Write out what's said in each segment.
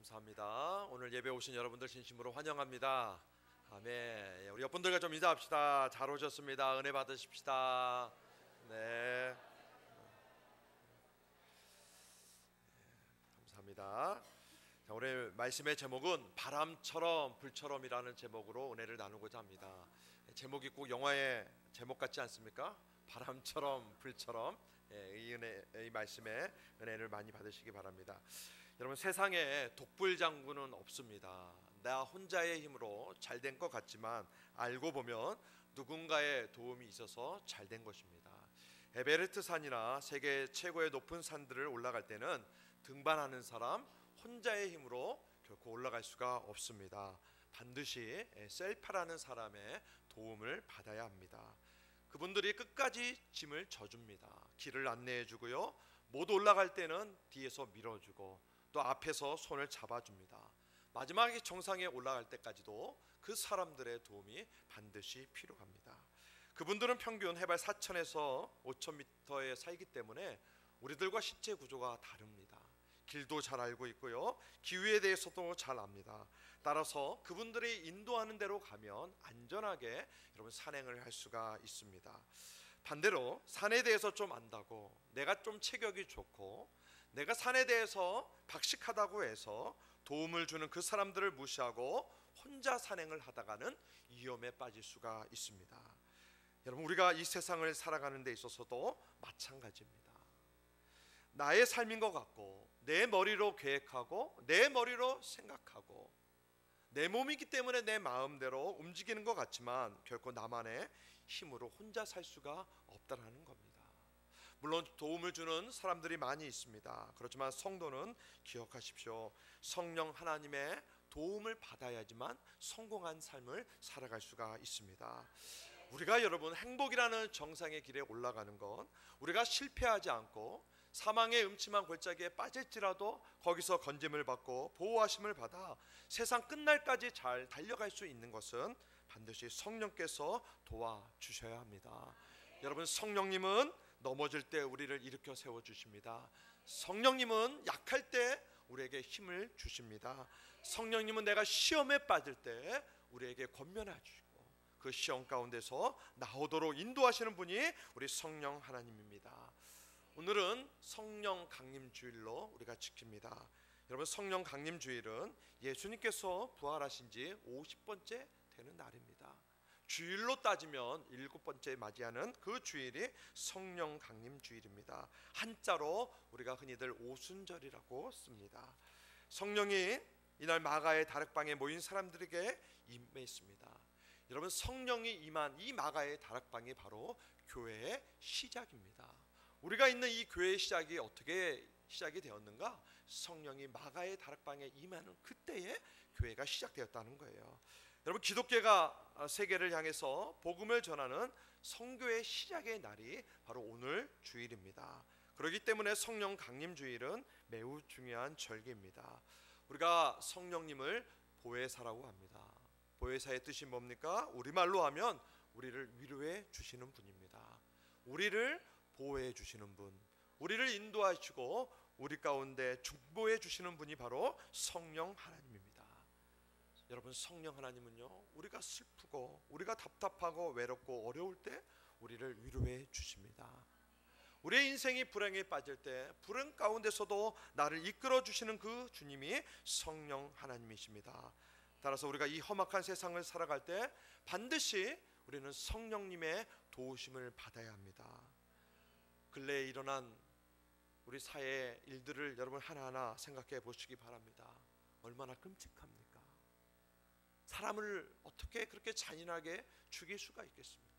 감사합니다. 오늘 예배 오신 여러분들 진심으로 환영합니다. 아멘. 우리 옆분들과 좀 인사합시다. 잘 오셨습니다. 은혜 받으십시다. 네. 감사합니다. 자, 오늘 말씀의 제목은 바람처럼 불처럼이라는 제목으로 은혜를 나누고자 합니다. 제목이 꼭 영화의 제목 같지 않습니까? 바람처럼 불처럼. 이 말씀에 은혜를 많이 받으시기 바랍니다. 여러분, 세상에 독불장군은 없습니다. 나 혼자의 힘으로 잘된 것 같지만 알고 보면 누군가의 도움이 있어서 잘된 것입니다. 에베레스트 산이나 세계 최고의 높은 산들을 올라갈 때는 등반하는 사람 혼자의 힘으로 결코 올라갈 수가 없습니다. 반드시 셀파라는 사람의 도움을 받아야 합니다. 그분들이 끝까지 짐을 져줍니다. 길을 안내해 주고요, 못 올라갈 때는 뒤에서 밀어주고 또 앞에서 손을 잡아줍니다. 마지막에 정상에 올라갈 때까지도 그 사람들의 도움이 반드시 필요합니다. 그분들은 평균 해발 4,000에서 5,000m에 살기 때문에 우리들과 신체 구조가 다릅니다. 길도 잘 알고 있고요, 기후에 대해서도 잘 압니다. 따라서 그분들이 인도하는 대로 가면 안전하게 여러분 산행을 할 수가 있습니다. 반대로 산에 대해서 좀 안다고, 내가 좀 체격이 좋고 내가 산에 대해서 박식하다고 해서 도움을 주는 그 사람들을 무시하고 혼자 산행을 하다가는 위험에 빠질 수가 있습니다. 여러분, 우리가 이 세상을 살아가는 데 있어서도 마찬가지입니다. 나의 삶인 것 같고 내 머리로 계획하고 내 머리로 생각하고 내 몸이기 때문에 내 마음대로 움직이는 것 같지만 결코 나만의 힘으로 혼자 살 수가 없다는 겁니다. 물론 도움을 주는 사람들이 많이 있습니다. 그렇지만 성도는 기억하십시오. 성령 하나님의 도움을 받아야지만 성공한 삶을 살아갈 수가 있습니다. 우리가 여러분 행복이라는 정상의 길에 올라가는 건 우리가 실패하지 않고 사망의 음침한 골짜기에 빠질지라도 거기서 건짐을 받고 보호하심을 받아 세상 끝날까지 잘 달려갈 수 있는 것은 반드시 성령께서 도와주셔야 합니다. 여러분, 성령님은 넘어질 때 우리를 일으켜 세워주십니다. 성령님은 약할 때 우리에게 힘을 주십니다. 성령님은 내가 시험에 빠질 때 우리에게 권면해 주시고 그 시험 가운데서 나오도록 인도하시는 분이 우리 성령 하나님입니다. 오늘은 성령 강림 주일로 우리가 지킵니다. 여러분, 성령 강림 주일은 예수님께서 부활하신 지 50번째 되는 날입니다. 주일로 따지면 7번째 맞이하는 그 주일이 성령 강림 주일입니다. 한자로 우리가 흔히들 오순절이라고 씁니다. 성령이 이날 마가의 다락방에 모인 사람들에게 임했습니다. 여러분, 성령이 임한 이 마가의 다락방이 바로 교회의 시작입니다. 우리가 있는 이 교회의 시작이 어떻게 시작이 되었는가? 성령이 마가의 다락방에 임하는 그때에 교회가 시작되었다는 거예요. 여러분, 기독교가 세계를 향해서 복음을 전하는 선교의 시작의 날이 바로 오늘 주일입니다. 그렇기 때문에 성령 강림 주일은 매우 중요한 절기입니다. 우리가 성령님을 보혜사라고 합니다. 보혜사의 뜻이 뭡니까? 우리말로 하면 우리를 위로해 주시는 분입니다. 우리를 보호해 주시는 분, 우리를 인도하시고 우리 가운데 중보해 주시는 분이 바로 성령 하나님입니다. 여러분, 성령 하나님은요, 우리가 슬프고 우리가 답답하고 외롭고 어려울 때 우리를 위로해 주십니다. 우리의 인생이 불행에 빠질 때 불행 가운데서도 나를 이끌어 주시는 그 주님이 성령 하나님이십니다. 따라서 우리가 이 험악한 세상을 살아갈 때 반드시 우리는 성령님의 도우심을 받아야 합니다. 근래에 일어난 우리 사회의 일들을 여러분 하나하나 생각해 보시기 바랍니다. 얼마나 끔찍합니까? 사람을 어떻게 그렇게 잔인하게 죽일 수가 있겠습니까?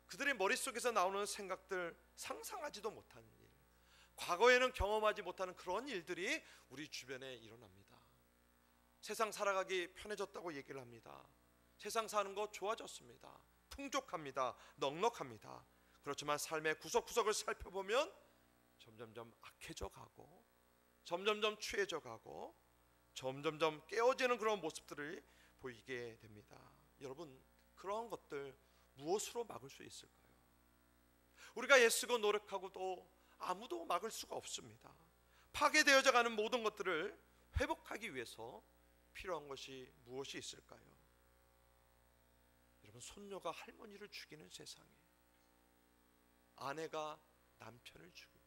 그들의 머릿속에서 나오는 생각들, 상상하지도 못하는 일, 과거에는 경험하지 못하는 그런 일들이 우리 주변에 일어납니다. 세상 살아가기 편해졌다고 얘기를 합니다. 세상 사는 거 좋아졌습니다. 풍족합니다. 넉넉합니다. 그렇지만 삶의 구석구석을 살펴보면 점점점 악해져 가고 점점점 취해져 가고 점점점 깨어지는 그런 모습들을 보이게 됩니다. 여러분, 그러한 것들 무엇으로 막을 수 있을까요? 우리가 애쓰고 노력하고도 아무도 막을 수가 없습니다. 파괴되어져 가는 모든 것들을 회복하기 위해서 필요한 것이 무엇이 있을까요? 여러분, 손녀가 할머니를 죽이는 세상이에요. 아내가 남편을 죽입니다.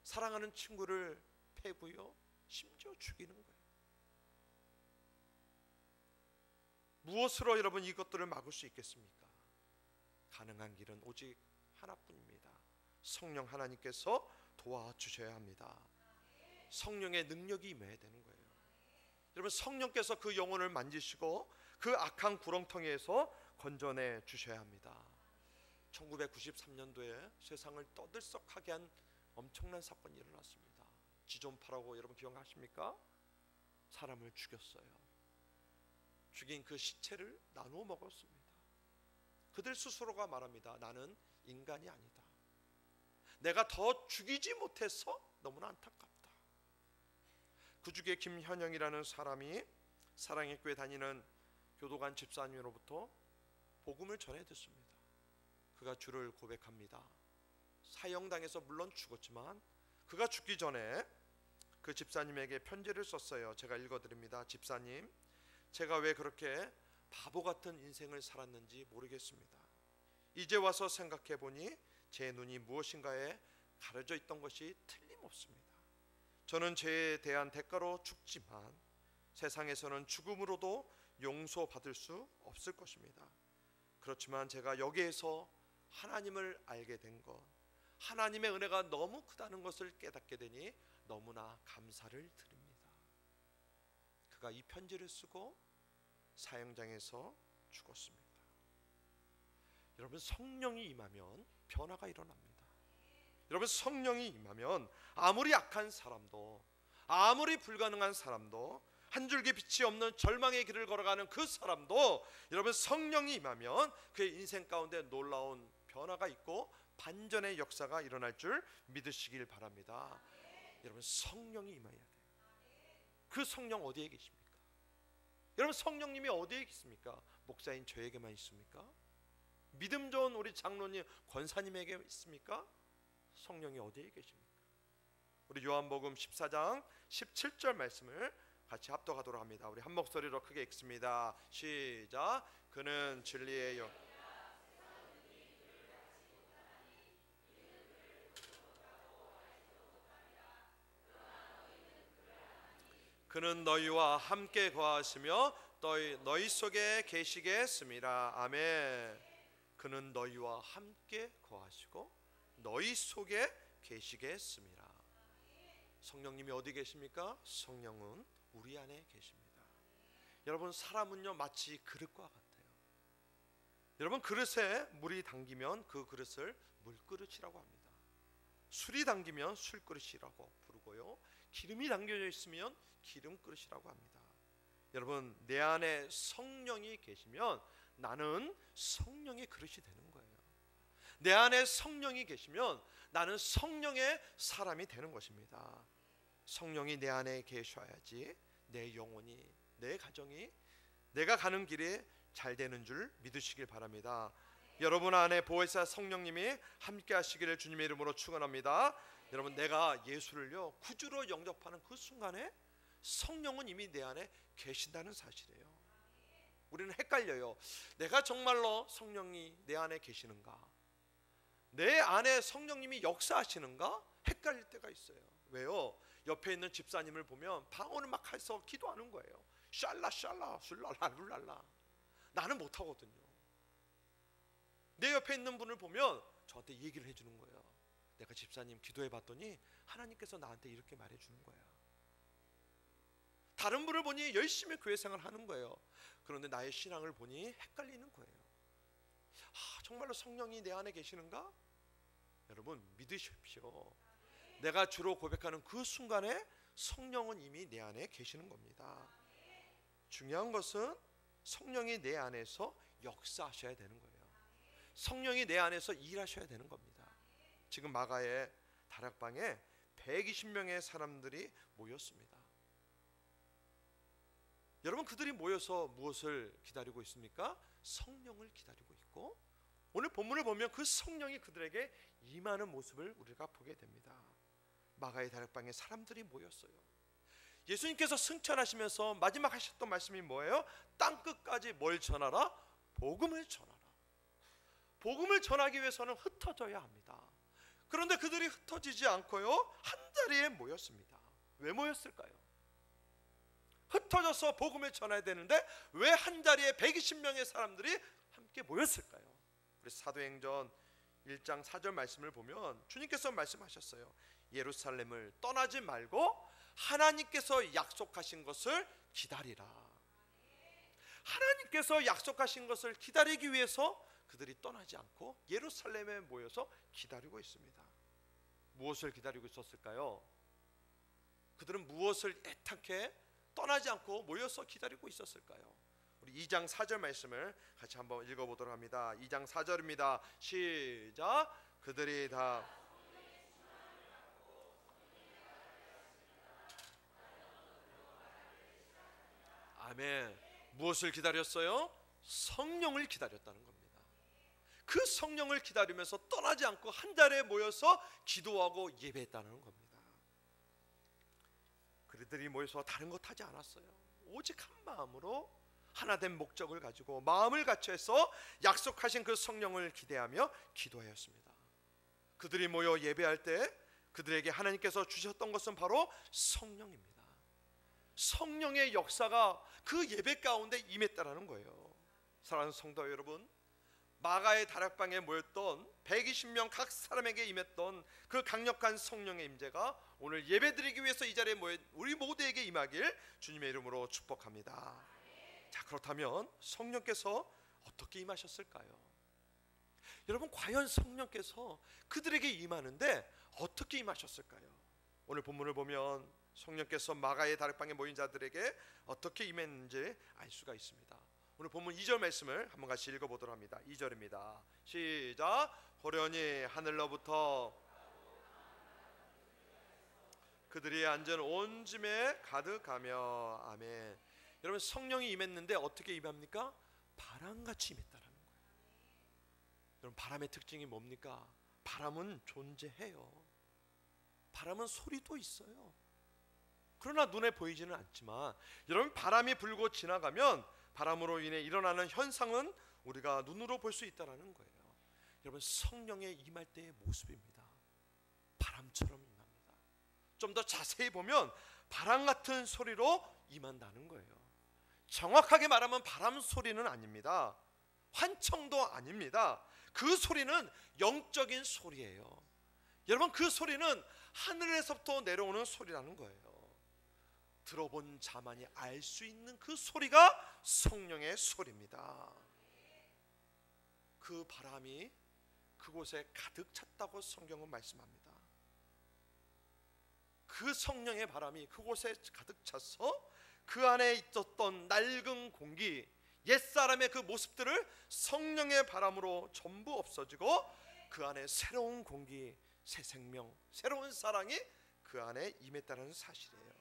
사랑하는 친구를 패고요, 심지어 죽이는 거예요. 무엇으로 여러분 이것들을 막을 수 있겠습니까? 가능한 길은 오직 하나뿐입니다. 성령 하나님께서 도와주셔야 합니다. 성령의 능력이 임해야 되는 거예요. 여러분, 성령께서 그 영혼을 만지시고 그 악한 구렁텅이에서 건져내 주셔야 합니다. 1993년도에 세상을 떠들썩하게 한 엄청난 사건이 일어났습니다. 지존파라고 여러분 기억하십니까? 사람을 죽였어요. 죽인 그 시체를 나누어 먹었습니다. 그들 스스로가 말합니다. 나는 인간이 아니다. 내가 더 죽이지 못해서 너무나 안타깝다. 그 중에 김현영이라는 사람이 사랑의 교회 다니는 교도관 집사님으로부터 복음을 전해 듣습니다. 그가 주를 고백합니다. 사형당해서 물론 죽었지만 그가 죽기 전에 그 집사님에게 편지를 썼어요. 제가 읽어드립니다. 집사님, 제가 왜 그렇게 바보 같은 인생을 살았는지 모르겠습니다. 이제 와서 생각해보니 제 눈이 무엇인가에 가려져 있던 것이 틀림없습니다. 저는 죄에 대한 대가로 죽지만 세상에서는 죽음으로도 용서받을 수 없을 것입니다. 그렇지만 제가 여기에서 하나님을 알게 된 것, 하나님의 은혜가 너무 크다는 것을 깨닫게 되니 너무나 감사를 드립니다. 그가 이 편지를 쓰고 사형장에서 죽었습니다. 여러분, 성령이 임하면 변화가 일어납니다. 여러분, 성령이 임하면 아무리 악한 사람도, 아무리 불가능한 사람도, 한 줄기 빛이 없는 절망의 길을 걸어가는 그 사람도 여러분, 성령이 임하면 그의 인생 가운데 놀라운 변화가 있고 반전의 역사가 일어날 줄 믿으시길 바랍니다. 여러분, 성령이 임해야 돼요. 그 성령 어디에 계십니까? 여러분, 성령님이 어디에 있습니까? 목사인 저에게만 있습니까? 믿음 좋은 우리 장로님, 권사님에게 있습니까? 성령이 어디에 계십니까? 우리 요한복음 14장 17절 말씀을 같이 합독하도록 합니다. 우리 한 목소리로 크게 읽습니다. 시작. 그는 진리의 영, 그는 너희와 함께 거하시며 너희 속에 계시게 했습니다. 아멘. 그는 너희와 함께 거하시고 너희 속에 계시게 했습니다. 성령님이 어디 계십니까? 성령은 우리 안에 계십니다. 여러분, 사람은요 마치 그릇과 같아요. 여러분, 그릇에 물이 담기면 그 그릇을 물그릇이라고 합니다. 술이 담기면 술그릇이라고 부르고요, 기름이 담겨져 있으면 기름그릇이라고 합니다. 여러분, 내 안에 성령이 계시면 나는 성령의 그릇이 되는 거예요. 내 안에 성령이 계시면 나는 성령의 사람이 되는 것입니다. 성령이 내 안에 계셔야지 내 영혼이, 내 가정이, 내가 가는 길이 잘 되는 줄 믿으시길 바랍니다. 여러분 안에 보혜사 성령님이 함께 하시기를 주님의 이름으로 축원합니다. 여러분, 내가 예수를요 구주로 영접하는 그 순간에 성령은 이미 내 안에 계신다는 사실이에요. 우리는 헷갈려요. 내가 정말로 성령이 내 안에 계시는가? 내 안에 성령님이 역사하시는가? 헷갈릴 때가 있어요. 왜요? 옆에 있는 집사님을 보면 방언을 막 해서 기도하는 거예요. 샬라 샬라 술랄라 룰랄라. 나는 못하거든요. 내 옆에 있는 분을 보면 저한테 얘기를 해주는 거예요. 내가 집사님 기도해 봤더니 하나님께서 나한테 이렇게 말해주는 거야. 다른 분을 보니 열심히 교회 생활을 하는 거예요. 그런데 나의 신앙을 보니 헷갈리는 거예요. 정말로 성령이 내 안에 계시는가? 여러분, 믿으십시오. 내가 주로 고백하는 그 순간에 성령은 이미 내 안에 계시는 겁니다. 중요한 것은 성령이 내 안에서 역사하셔야 되는 거예요. 성령이 내 안에서 일하셔야 되는 겁니다. 지금 마가의 다락방에 120명의 사람들이 모였습니다. 여러분, 그들이 모여서 무엇을 기다리고 있습니까? 성령을 기다리고 있고, 오늘 본문을 보면 그 성령이 그들에게 임하는 모습을 우리가 보게 됩니다. 마가의 다락방에 사람들이 모였어요. 예수님께서 승천하시면서 마지막 하셨던 말씀이 뭐예요? 땅끝까지 뭘 전하라? 복음을 전하라. 복음을 전하기 위해서는 흩어져야 합니다. 그런데 그들이 흩어지지 않고요, 한 자리에 모였습니다. 왜 모였을까요? 흩어져서 복음을 전해야 되는데 왜 한 자리에 120명의 사람들이 함께 모였을까요? 우리 사도행전 1장 4절 말씀을 보면 주님께서 말씀하셨어요. 예루살렘을 떠나지 말고 하나님께서 약속하신 것을 기다리라. 하나님께서 약속하신 것을 기다리기 위해서 그들이 떠나지 않고 예루살렘에 모여서 기다리고 있습니다. 무엇을 기다리고 있었을까요? 그들은 무엇을 애타게 떠나지 않고 모여서 기다리고 있었을까요? 우리 2장 4절 말씀을 같이 한번 읽어보도록 합니다. 2장 4절입니다. 시작. 그들이 다 아멘. 무엇을 기다렸어요? 성령을 기다렸다는 겁니다. 그 성령을 기다리면서 떠나지 않고 한 자리에 모여서 기도하고 예배했다는 겁니다. 그들이 모여서 다른 것 하지 않았어요. 오직 한 마음으로 하나된 목적을 가지고 마음을 갖춰서 약속하신 그 성령을 기대하며 기도하였습니다. 그들이 모여 예배할 때 그들에게 하나님께서 주셨던 것은 바로 성령입니다. 성령의 역사가 그 예배 가운데 임했다라는 거예요. 사랑하는 성도 여러분, 마가의 다락방에 모였던 120명 각 사람에게 임했던 그 강력한 성령의 임재가 오늘 예배드리기 위해서 이 자리에 모인 우리 모두에게 임하길 주님의 이름으로 축복합니다. 자, 그렇다면 성령께서 어떻게 임하셨을까요? 여러분, 과연 성령께서 그들에게 임하는데 어떻게 임하셨을까요? 오늘 본문을 보면 성령께서 마가의 다락방에 모인 자들에게 어떻게 임했는지 알 수가 있습니다. 오늘 본문 2절 말씀을 한번 같이 읽어보도록 합니다. 2절입니다. 시작. 호련히 하늘로부터 그들이 앉은 온 짐에 가득하며 아멘. 여러분, 성령이 임했는데 어떻게 임합니까? 바람같이 임했다는 거예요. 여러분, 바람의 특징이 뭡니까? 바람은 존재해요. 바람은 소리도 있어요. 그러나 눈에 보이지는 않지만 여러분, 바람이 불고 지나가면 바람으로 인해 일어나는 현상은 우리가 눈으로 볼 수 있다는 거예요. 여러분, 성령의 임할 때의 모습입니다. 바람처럼 임합니다. 좀 더 자세히 보면 바람 같은 소리로 임한다는 거예요. 정확하게 말하면 바람 소리는 아닙니다. 환청도 아닙니다. 그 소리는 영적인 소리예요. 여러분, 그 소리는 하늘에서부터 내려오는 소리라는 거예요. 들어본 자만이 알 수 있는 그 소리가 성령의 소리입니다. 그 바람이 그곳에 가득 찼다고 성경은 말씀합니다. 그 성령의 바람이 그곳에 가득 차서 그 안에 있었던 낡은 공기, 옛사람의 그 모습들을 성령의 바람으로 전부 없어지고 그 안에 새로운 공기, 새 생명, 새로운 사랑이 그 안에 임했다는 사실이에요.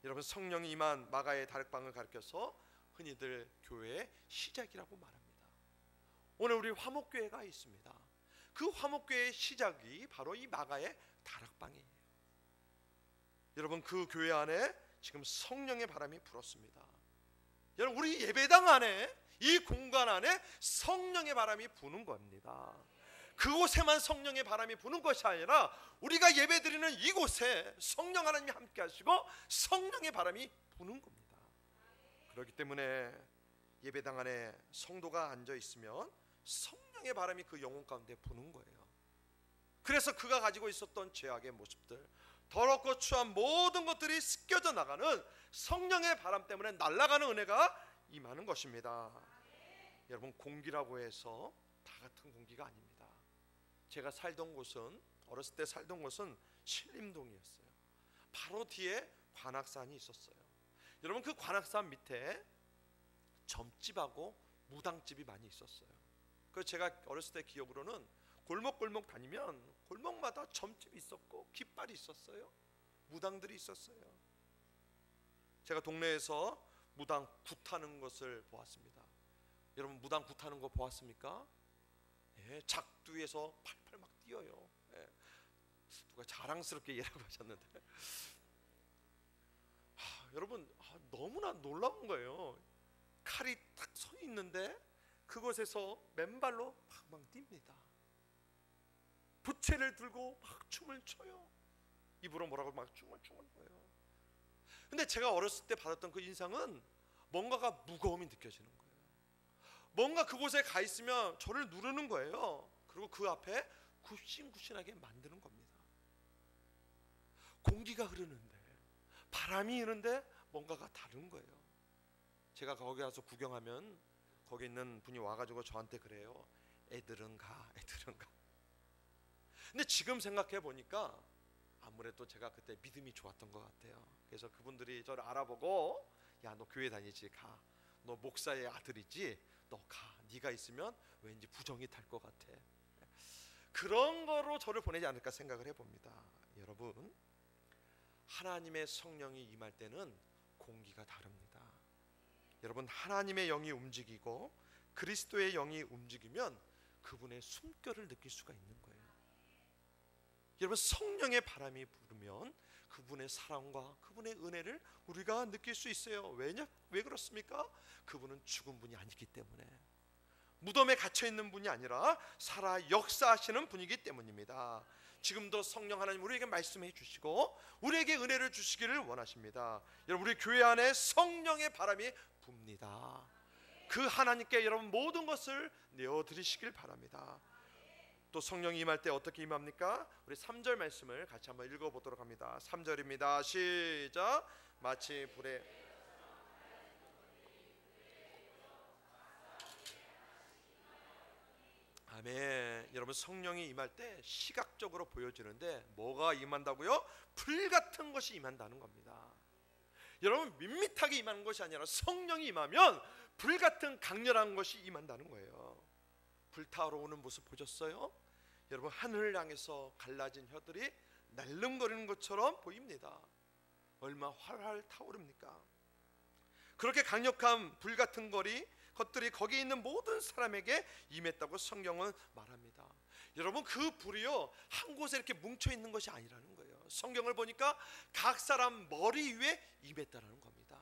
여러분, 성령이 임한 마가의 다락방을 가리켜서 흔히들 교회의 시작이라고 말합니다. 오늘 우리 화목교회가 있습니다. 그 화목교회의 시작이 바로 이 마가의 다락방이에요. 여러분, 그 교회 안에 지금 성령의 바람이 불었습니다. 여러분, 우리 예배당 안에, 이 공간 안에 성령의 바람이 부는 겁니다. 그곳에만 성령의 바람이 부는 것이 아니라 우리가 예배드리는 이곳에 성령 하나님이 함께 하시고 성령의 바람이 부는 겁니다. 그렇기 때문에 예배당 안에 성도가 앉아 있으면 성령의 바람이 그 영혼 가운데 부는 거예요. 그래서 그가 가지고 있었던 죄악의 모습들, 더럽고 추한 모든 것들이 씻겨져 나가는 성령의 바람 때문에 날아가는 은혜가 임하는 것입니다. 여러분, 공기라고 해서 다 같은 공기가 아닙니다. 제가 살던 곳은, 어렸을 때 살던 곳은 신림동이었어요. 바로 뒤에 관악산이 있었어요. 여러분, 그 관악산 밑에 점집하고 무당집이 많이 있었어요. 그래서 제가 어렸을 때 기억으로는 골목골목 다니면 골목마다 점집이 있었고 깃발이 있었어요. 무당들이 있었어요. 제가 동네에서 무당 굿하는 것을 보았습니다. 여러분, 무당 굿하는 거 보았습니까? 예, 작두에서 팔팔 막 뛰어요. 예. 누가 자랑스럽게 예라고 하셨는데 여러분 너무나 놀라운 거예요. 칼이 딱 서 있는데 그곳에서 맨발로 막 뜁니다. 부채를 들고 막 춤을 춰요. 입으로 뭐라고 막 춤을 거예요. 근데 제가 어렸을 때 받았던 그 인상은 뭔가가 무거움이 느껴지는 거예요. 뭔가 그곳에 가 있으면 저를 누르는 거예요. 그리고 그 앞에 굽신굽신하게 만드는 겁니다. 공기가 흐르는데, 바람이 이는데 뭔가가 다른 거예요. 제가 거기 가서 구경하면 거기 있는 분이 와가지고 저한테 그래요. 애들은 가. 근데 지금 생각해 보니까 아무래도 제가 그때 믿음이 좋았던 것 같아요. 그래서 그분들이 저를 알아보고, 야, 너 교회 다니지? 가. 너 목사의 아들이지? 너 가. 네가 있으면 왠지 부정이 탈 것 같아. 그런 거로 저를 보내지 않을까 생각을 해봅니다. 여러분, 하나님의 성령이 임할 때는 공기가 다릅니다. 여러분, 하나님의 영이 움직이고 그리스도의 영이 움직이면 그분의 숨결을 느낄 수가 있는 거예요. 여러분, 성령의 바람이 불으면 그분의 사랑과 그분의 은혜를 우리가 느낄 수 있어요. 왜 그렇습니까? 그분은 죽은 분이 아니기 때문에, 무덤에 갇혀있는 분이 아니라 살아 역사하시는 분이기 때문입니다. 지금도 성령 하나님 우리에게 말씀해 주시고 우리에게 은혜를 주시기를 원하십니다. 여러분, 우리 교회 안에 성령의 바람이 붑니다. 그 하나님께 여러분 모든 것을 내어드리시길 바랍니다. 또 성령이 임할 때 어떻게 임합니까? 우리 3절 말씀을 같이 한번 읽어보도록 합니다. 3절입니다. 시작. 마치 불에 아멘. 여러분, 성령이 임할 때 시각적으로 보여지는데 뭐가 임한다고요? 불 같은 것이 임한다는 겁니다. 여러분, 밋밋하게 임하는 것이 아니라 성령이 임하면 불 같은 강렬한 것이 임한다는 거예요. 불타오르 오는 모습 보셨어요? 여러분, 하늘을 향해서 갈라진 혀들이 날름거리는 것처럼 보입니다. 얼마나 활활 타오릅니까? 그렇게 강력한 불 같은 것들이 거기에 있는 모든 사람에게 임했다고 성경은 말합니다. 여러분, 그 불이요 한 곳에 이렇게 뭉쳐 있는 것이 아니라는 거예요. 성경을 보니까 각 사람 머리 위에 임했다는 겁니다.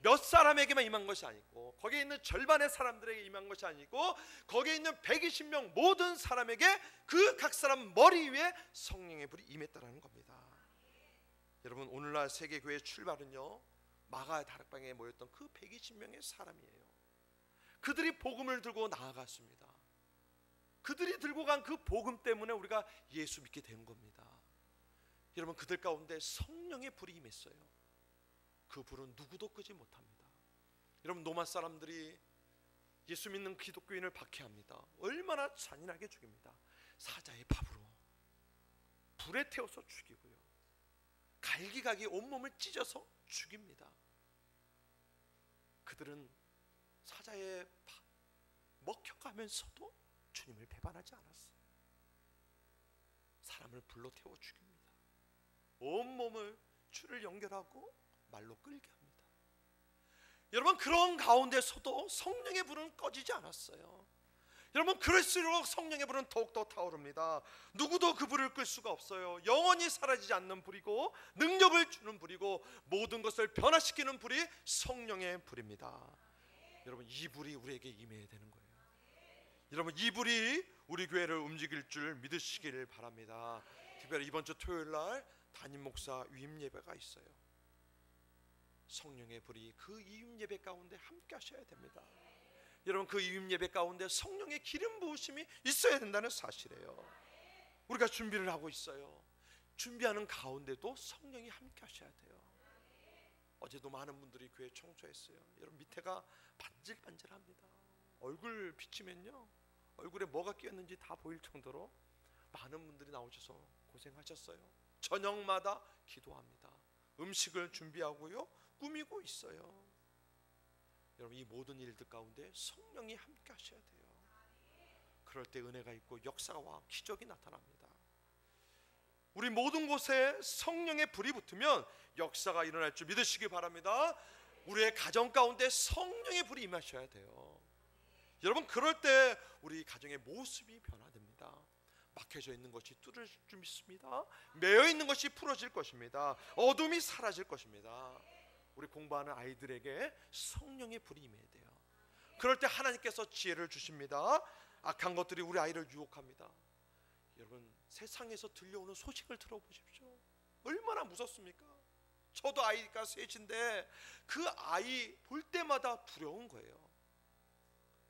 몇 사람에게만 임한 것이 아니고, 거기에 있는 절반의 사람들에게 임한 것이 아니고, 거기에 있는 120명 모든 사람에게 그 각 사람 머리 위에 성령의 불이 임했다는 겁니다. 여러분, 오늘날 세계교회 출발은요 마가 다락방에 모였던 그 120명의 사람이에요. 그들이 복음을 들고 나아갔습니다. 그들이 들고 간 그 복음 때문에 우리가 예수 믿게 된 겁니다. 여러분, 그들 가운데 성령의 불이 임했어요. 그 불은 누구도 끄지 못합니다. 여러분, 로마 사람들이 예수 믿는 기독교인을 박해합니다. 얼마나 잔인하게 죽입니다. 사자의 밥으로 불에 태워서 죽이고요, 갈기갈기 온몸을 찢어서 죽입니다. 그들은 사자의 밥 먹혀가면서도 주님을 배반하지 않았어요. 사람을 불로 태워 죽입니다. 온몸을 줄을 연결하고 말로 끌게 합니다. 여러분, 그런 가운데서도 성령의 불은 꺼지지 않았어요. 여러분, 그럴수록 성령의 불은 더욱더 타오릅니다. 누구도 그 불을 끌 수가 없어요. 영원히 사라지지 않는 불이고 능력을 주는 불이고 모든 것을 변화시키는 불이 성령의 불입니다. 여러분, 이 불이 우리에게 임해야 되는 거예요. 여러분, 이 불이 우리 교회를 움직일 줄 믿으시기를 바랍니다. 특별히 이번 주 토요일 날 담임 목사 위임 예배가 있어요. 성령의 불이 그 위임 예배 가운데 함께 하셔야 됩니다. 여러분, 그 위임 예배 가운데 성령의 기름 부으심이 있어야 된다는 사실이에요. 우리가 준비를 하고 있어요. 준비하는 가운데도 성령이 함께 하셔야 돼요. 어제도 많은 분들이 교회 청소했어요. 여러분, 밑에가 반질반질합니다. 얼굴 비치면요 얼굴에 뭐가 끼었는지 다 보일 정도로 많은 분들이 나오셔서 고생하셨어요. 저녁마다 기도합니다. 음식을 준비하고요 꾸미고 있어요. 여러분, 이 모든 일들 가운데 성령이 함께 하셔야 돼요. 그럴 때 은혜가 있고 역사와 기적이 나타납니다. 우리 모든 곳에 성령의 불이 붙으면 역사가 일어날 줄 믿으시기 바랍니다. 우리의 가정 가운데 성령의 불이 임하셔야 돼요. 여러분, 그럴 때 우리 가정의 모습이 변화됩니다. 막혀져 있는 것이 뚫어질 줄 믿습니다. 매여 있는 것이 풀어질 것입니다. 어둠이 사라질 것입니다. 우리 공부하는 아이들에게 성령의 불이 임해야 돼요. 그럴 때 하나님께서 지혜를 주십니다. 악한 것들이 우리 아이를 유혹합니다. 여러분, 세상에서 들려오는 소식을 들어보십시오. 얼마나 무섭습니까? 저도 아이가 셋인데 그 아이 볼 때마다 두려운 거예요.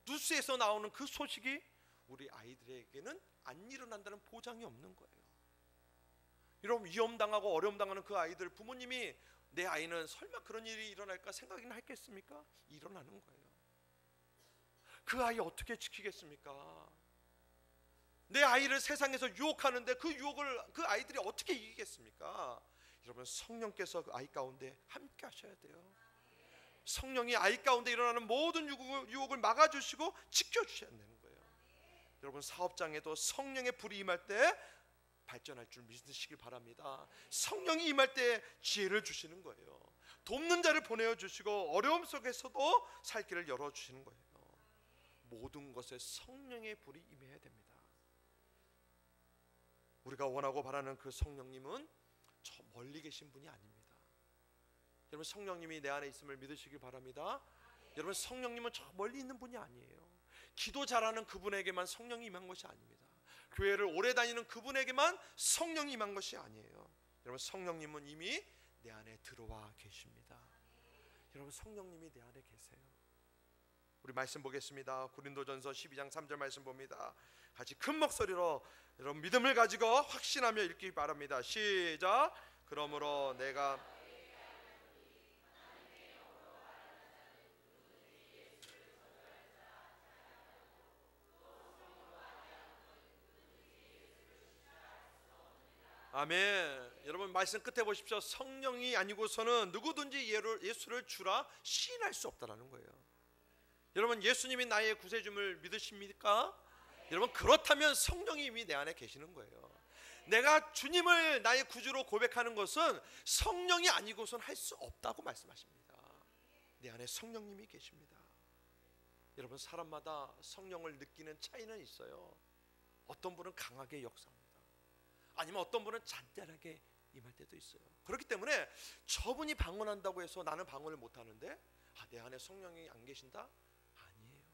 뉴스에서 나오는 그 소식이 우리 아이들에게는 안 일어난다는 보장이 없는 거예요. 여러분, 위험당하고 어려움당하는 그 아이들, 부모님이 내 아이는 설마 그런 일이 일어날까 생각이나 했겠습니까? 일어나는 거예요. 그 아이 어떻게 지키겠습니까? 내 아이를 세상에서 유혹하는데 그 유혹을 그 아이들이 어떻게 이기겠습니까? 여러분, 성령께서 그 아이 가운데 함께 하셔야 돼요. 성령이 아이 가운데 일어나는 모든 유혹을 막아주시고 지켜주셔야 되는 거예요. 여러분, 사업장에도 성령의 불이 임할 때 발전할 줄 믿으시길 바랍니다. 성령이 임할 때 지혜를 주시는 거예요. 돕는 자를 보내주시고 어려움 속에서도 살 길을 열어주시는 거예요. 모든 것에 성령의 불이 임해야 됩니다. 우리가 원하고 바라는 그 성령님은 저 멀리 계신 분이 아닙니다. 여러분, 성령님이 내 안에 있음을 믿으시길 바랍니다. 여러분, 성령님은 저 멀리 있는 분이 아니에요. 기도 잘하는 그분에게만 성령이 임한 것이 아닙니다. 교회를 오래 다니는 그분에게만 성령이 임한 것이 아니에요. 여러분, 성령님은 이미 내 안에 들어와 계십니다. 여러분, 성령님이 내 안에 계세요. 우리 말씀 보겠습니다. 고린도전서 12장 3절 말씀 봅니다. 같이 큰 목소리로 여러분 믿음을 가지고 확신하며 읽기 바랍니다. 시작. 그러므로 내가 아멘. 여러분, 말씀 끝에 보십시오. 성령이 아니고서는 누구든지 예수를 주라 시인할 수 없다라는 거예요. 여러분, 예수님이 나의 구세주를 믿으십니까? 여러분, 그렇다면 성령이 이미 내 안에 계시는 거예요. 내가 주님을 나의 구주로 고백하는 것은 성령이 아니고선 할 수 없다고 말씀하십니다. 내 안에 성령님이 계십니다. 여러분, 사람마다 성령을 느끼는 차이는 있어요. 어떤 분은 강하게 역사합니다. 아니면 어떤 분은 잔잔하게 임할 때도 있어요. 그렇기 때문에 저분이 방언한다고 해서 나는 방언을 못하는데 내 안에 성령이 안 계신다? 아니에요.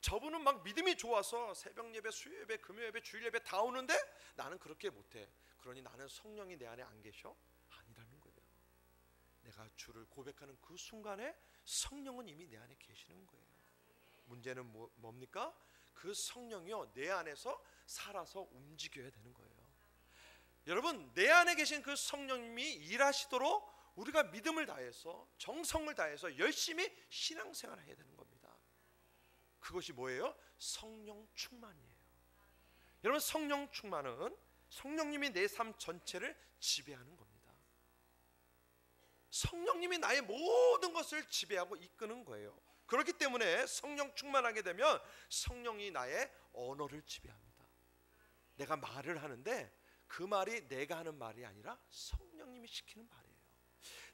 저분은 막 믿음이 좋아서 새벽 예배, 수요 예배, 금요 예배, 주일 예배 다 오는데 나는 그렇게 못해. 그러니 나는 성령이 내 안에 안 계셔? 아니라는 거예요. 내가 주를 고백하는 그 순간에 성령은 이미 내 안에 계시는 거예요. 문제는 뭡니까? 그 성령이요, 내 안에서 살아서 움직여야 되는 거예요. 여러분, 내 안에 계신 그 성령님이 일하시도록 우리가 믿음을 다해서 정성을 다해서 열심히 신앙생활을 해야 되는 겁니다. 그것이 뭐예요? 성령 충만이에요. 여러분, 성령 충만은 성령님이 내 삶 전체를 지배하는 겁니다. 성령님이 나의 모든 것을 지배하고 이끄는 거예요. 그렇기 때문에 성령 충만하게 되면 성령이 나의 언어를 지배합니다. 내가 말을 하는데 그 말이 내가 하는 말이 아니라 성령님이 시키는 말이에요.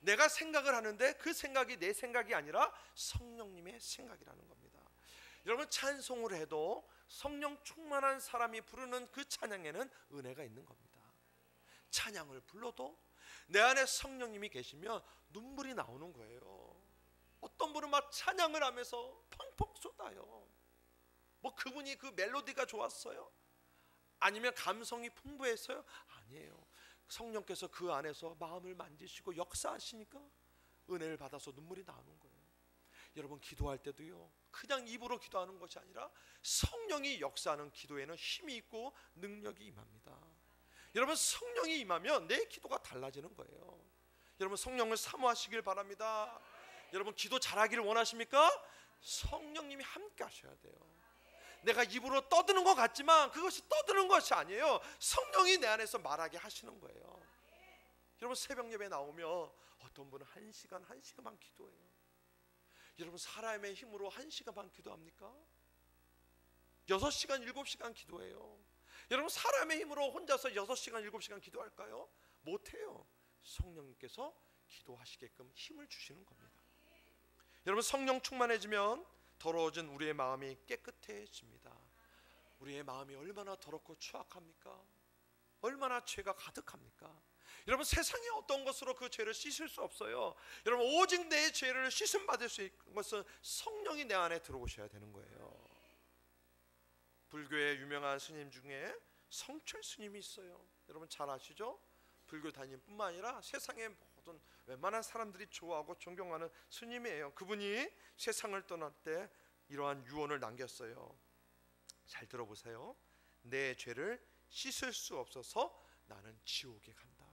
내가 생각을 하는데 그 생각이 내 생각이 아니라 성령님의 생각이라는 겁니다. 여러분, 찬송을 해도 성령 충만한 사람이 부르는 그 찬양에는 은혜가 있는 겁니다. 찬양을 불러도 내 안에 성령님이 계시면 눈물이 나오는 거예요. 어떤 분은 막 찬양을 하면서 펑펑 쏟아요. 뭐 그분이 그 멜로디가 좋았어요? 아니면 감성이 풍부했어요? 아니에요. 성령께서 그 안에서 마음을 만지시고 역사하시니까 은혜를 받아서 눈물이 나오는 거예요. 여러분, 기도할 때도요, 그냥 입으로 기도하는 것이 아니라 성령이 역사하는 기도에는 힘이 있고 능력이 임합니다. 여러분, 성령이 임하면 내 기도가 달라지는 거예요. 여러분, 성령을 사모하시길 바랍니다. 여러분, 기도 잘하기를 원하십니까? 성령님이 함께 하셔야 돼요. 내가 입으로 떠드는 것 같지만 그것이 떠드는 것이 아니에요. 성령이 내 안에서 말하게 하시는 거예요. 여러분, 새벽 예배 나오면 어떤 분은 1시간, 1시간 반 기도해요. 여러분, 사람의 힘으로 1시간 반 기도합니까? 6시간, 7시간 기도해요. 여러분, 사람의 힘으로 혼자서 6시간, 7시간 기도할까요? 못해요. 성령님께서 기도하시게끔 힘을 주시는 겁니다. 여러분, 성령 충만해지면 더러워진 우리의 마음이 깨끗해집니다. 우리의 마음이 얼마나 더럽고 추악합니까? 얼마나 죄가 가득합니까? 여러분, 세상에 어떤 것으로 그 죄를 씻을 수 없어요. 여러분, 오직 내 죄를 씻음 받을 수 있는 것은 성령이 내 안에 들어오셔야 되는 거예요. 불교의 유명한 스님 중에 성철 스님이 있어요. 여러분 잘 아시죠? 불교 단임뿐만 아니라 세상의 모든 웬만한 사람들이 좋아하고 존경하는 스님이에요. 그분이 세상을 떠날 때 이러한 유언을 남겼어요. 잘 들어보세요. 내 죄를 씻을 수 없어서 나는 지옥에 간다.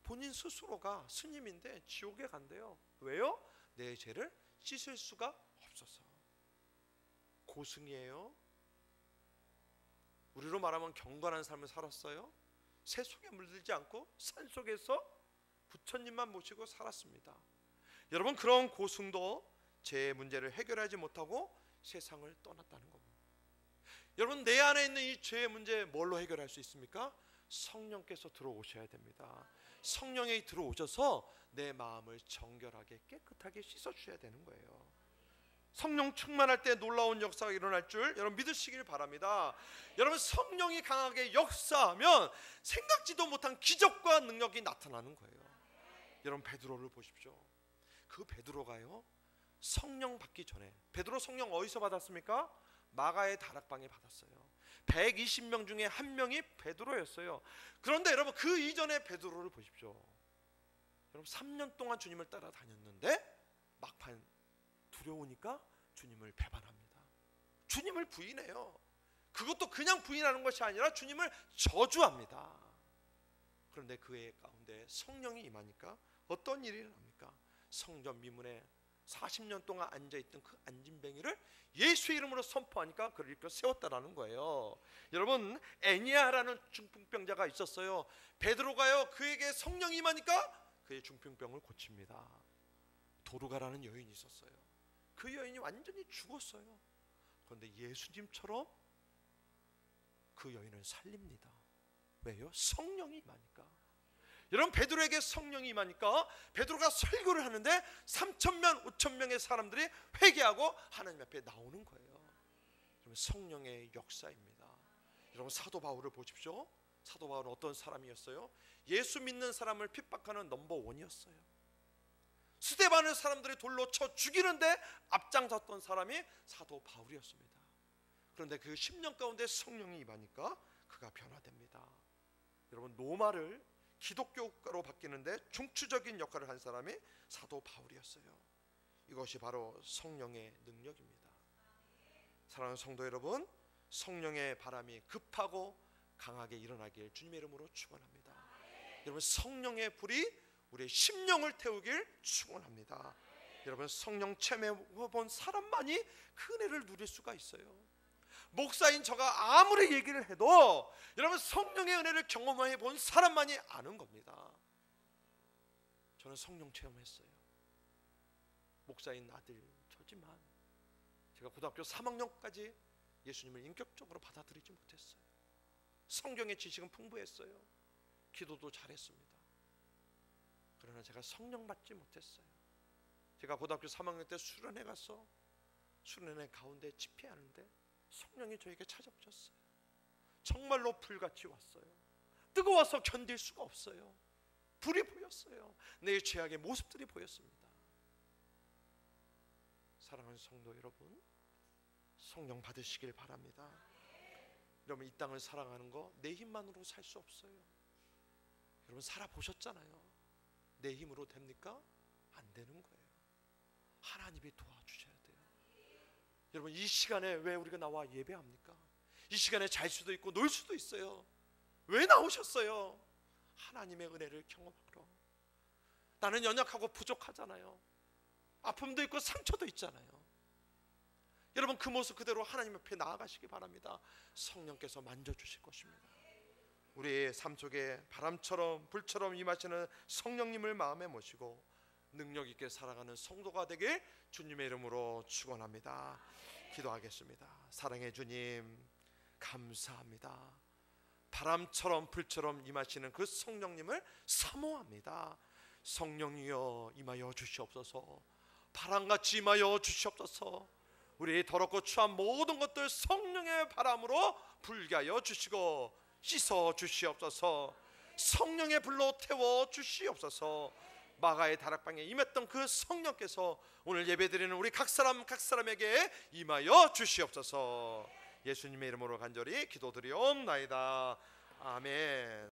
본인 스스로가 스님인데 지옥에 간대요. 왜요? 내 죄를 씻을 수가 없어서. 고승이에요. 우리로 말하면 경건한 삶을 살았어요. 새 속에 물들지 않고 산속에서 부처님만 모시고 살았습니다. 여러분, 그런 고승도 죄의 문제를 해결하지 못하고 세상을 떠났다는 겁니다. 여러분, 내 안에 있는 이 죄의 문제 뭘로 해결할 수 있습니까? 성령께서 들어오셔야 됩니다. 성령이 들어오셔서 내 마음을 정결하게 깨끗하게 씻어주셔야 되는 거예요. 성령 충만할 때 놀라운 역사가 일어날 줄 여러분 믿으시길 바랍니다. 여러분, 성령이 강하게 역사하면 생각지도 못한 기적과 능력이 나타나는 거예요. 여러분, 베드로를 보십시오. 그 베드로가요, 성령 받기 전에, 베드로 성령 어디서 받았습니까? 마가의 다락방에 받았어요. 120명 중에 한 명이 베드로였어요. 그런데 여러분, 그 이전에 베드로를 보십시오. 여러분, 3년 동안 주님을 따라다녔는데 막판 두려우니까 주님을 배반합니다. 주님을 부인해요. 그것도 그냥 부인하는 것이 아니라 주님을 저주합니다. 그런데 그의 가운데 성령이 임하니까 어떤 일이 일어납니까? 성전 미문에 40년 동안 앉아있던 그 안진뱅이를 예수의 이름으로 선포하니까 그를 일으켜 세웠다라는 거예요. 여러분, 애니아라는 중풍병자가 있었어요. 베드로가요, 그에게 성령이 임하니까 그의 중풍병을 고칩니다. 도르가라는 여인이 있었어요. 그 여인이 완전히 죽었어요. 그런데 예수님처럼 그 여인을 살립니다. 왜요? 성령이 임하니까. 여러분, 베드로에게 성령이 임하니까 베드로가 설교를 하는데 3,000명, 5,000명의 사람들이 회개하고 하나님 앞에 나오는 거예요. 여러분, 성령의 역사입니다. 여러분, 사도 바울을 보십시오. 사도 바울은 어떤 사람이었어요? 예수 믿는 사람을 핍박하는 넘버원이었어요. 스데반을 사람들이 돌로 쳐 죽이는데 앞장섰던 사람이 사도 바울이었습니다. 그런데 그 10년 가운데 성령이 임하니까 그가 변화됩니다. 여러분, 로마를 기독교 국가로 바뀌는데 중추적인 역할을 한 사람이 사도 바울이었어요. 이것이 바로 성령의 능력입니다. 사랑하는 성도 여러분, 성령의 바람이 급하고 강하게 일어나길 주님의 이름으로 축원합니다. 여러분, 성령의 불이 우리의 심령을 태우길 축원합니다. 여러분, 성령 체험해본 사람만이 그 은혜를 누릴 수가 있어요. 목사인 저가 아무리 얘기를 해도 여러분, 성령의 은혜를 경험해 본 사람만이 아는 겁니다. 저는 성령 체험했어요. 목사인 아들 저지만 제가 고등학교 3학년까지 예수님을 인격적으로 받아들이지 못했어요. 성경의 지식은 풍부했어요. 기도도 잘했습니다. 그러나 제가 성령 받지 못했어요. 제가 고등학교 3학년 때 수련회 가서 수련회 가운데 집회하는데 성령이 저에게 찾아오셨어요. 정말로 불같이 왔어요. 뜨거워서 견딜 수가 없어요. 불이 보였어요. 내 죄악의 모습들이 보였습니다. 사랑하는 성도 여러분, 성령 받으시길 바랍니다. 여러분, 이 땅을 사랑하는 거 내 힘만으로 살 수 없어요. 여러분, 살아보셨잖아요. 내 힘으로 됩니까? 안 되는 거예요. 하나님이 도와주셔야 돼요. 여러분, 이 시간에 왜 우리가 나와 예배합니까? 이 시간에 잘 수도 있고 놀 수도 있어요. 왜 나오셨어요? 하나님의 은혜를 경험하러. 나는 연약하고 부족하잖아요. 아픔도 있고 상처도 있잖아요. 여러분, 그 모습 그대로 하나님 앞에 나아가시기 바랍니다. 성령께서 만져주실 것입니다. 우리의 삶 속에 바람처럼 불처럼 임하시는 성령님을 마음에 모시고 능력 있게 살아가는 성도가 되길 주님의 이름으로 축원합니다. 기도하겠습니다. 사랑의 주님, 감사합니다. 바람처럼 불처럼 임하시는 그 성령님을 사모합니다. 성령이여 임하여 주시옵소서. 바람같이 임하여 주시옵소서. 우리 더럽고 추한 모든 것들 성령의 바람으로 불게 하여 주시고 씻어 주시옵소서. 성령의 불로 태워 주시옵소서. 마가의 다락방에 임했던 그 성령께서 오늘 예배드리는 우리 각 사람에게 임하여 주시옵소서. 예수님의 이름으로 간절히 기도드리옵나이다. 아멘.